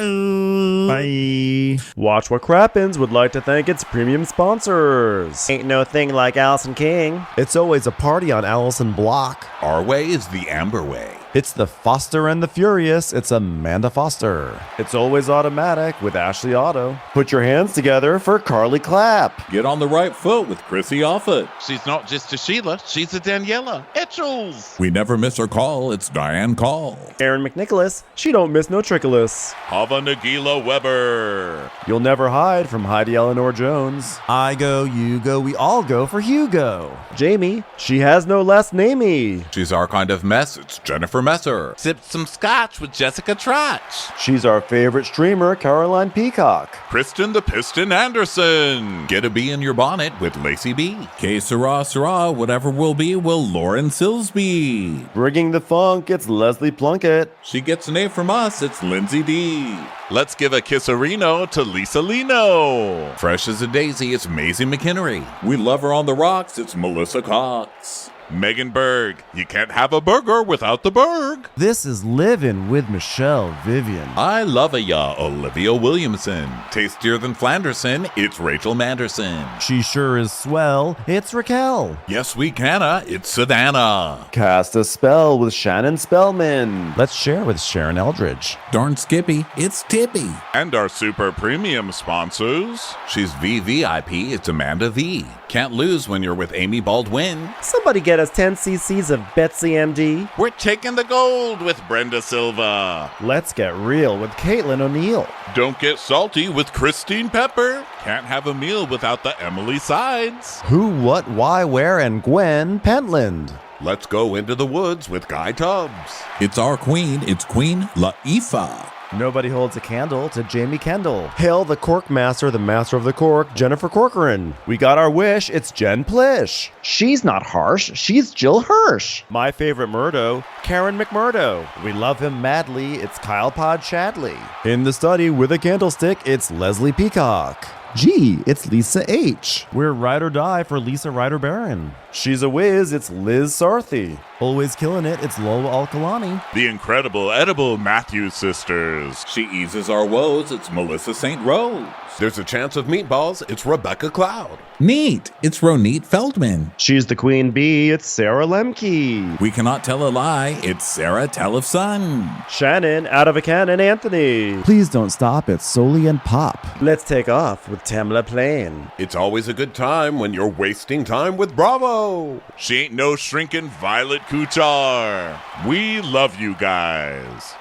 Bye.
Watch What Crappens would like to thank its premium sponsors. Ain't no thing like Allison King. It's always a party on Allison Block.
Our way is the Amber way.
It's the Foster and the Furious. It's Amanda Foster. It's always automatic with Ashley Auto. Put your hands together for Carly Clapp.
Get on the right foot with Chrissy Offit.
She's not just a Sheila, she's a Daniela. Etchels.
We never miss her call. It's Diane Call.
Aaron McNicholas. She don't miss no trickolas.
Hava Nagila Weber.
You'll never hide from Heidi Eleanor Jones. I go, you go, we all go for Hugo. Jamie. She has no last namey.
She's our kind of mess. It's Jennifer Messer.
Sipped some scotch with Jessica Trotch.
She's our favorite streamer, Caroline Peacock.
Kristen the Piston Anderson. Get a bee in your bonnet with Lacey B.
Que sera, whatever will be, will Lauren Silsby.
Bringing the funk, it's Leslie Plunkett.
She gets an A from us. It's Lindsay D.
Let's give a kisserino to Lisa Lino.
Fresh as a daisy, it's Maisie McHenry.
We love her on the rocks. It's Melissa Cox.
Megan Berg. You can't have a burger without the Berg.
This is Livin' with Michelle Vivian.
I love ya, Olivia Williamson. Tastier than Flanderson, it's Rachel Manderson.
She sure is swell. It's Raquel.
Yes, we canna, it's Savannah.
Cast a spell with Shannon Spellman. Let's share with Sharon Eldridge.
Darn Skippy. It's Tippy.
And our super premium sponsors.
She's VVIP, it's Amanda V. Can't lose when you're with Amy Baldwin.
Somebody get us 10 cc's of Betsy MD.
We're taking the gold with Brenda Silva.
Let's get real with Caitlin O'Neill.
Don't get salty with Christine Pepper. Can't have a meal without the Emily Sides.
Who, what, why, where, and Gwen Pentland.
Let's go into the woods with Guy Tubbs.
It's our queen. It's Queen Laifa.
Nobody holds a candle to Jamie Kendall. Hail the Cork Master, the Master of the Cork, Jennifer Corcoran. We got our wish, it's Jen Plish. She's not harsh, she's Jill Hirsch. My favorite Murdo, Karen McMurdo. We love him madly, it's Kyle Pod Shadley. In the study with a candlestick, it's Leslie Peacock. Gee, it's Lisa H. We're ride or die for Lisa Ryder Barron. She's a whiz, it's Liz Sarthy. Always killing it, it's Lola Alkalani.
The incredible edible Matthews sisters.
She eases our woes, it's Melissa St. Rose. There's a chance of meatballs, it's Rebecca Cloud.
Neat. It's Ronit Feldman.
She's the queen bee, it's Sarah Lemke.
We cannot tell a lie. It's Sarah Telefson.
Shannon, out of a cannon, Anthony. Please don't stop, it's Soli and Pop. Let's take off with Tamla Plain.
It's always a good time when you're wasting time with Bravo.
She ain't no shrinking Violet Kuchar. We love you guys.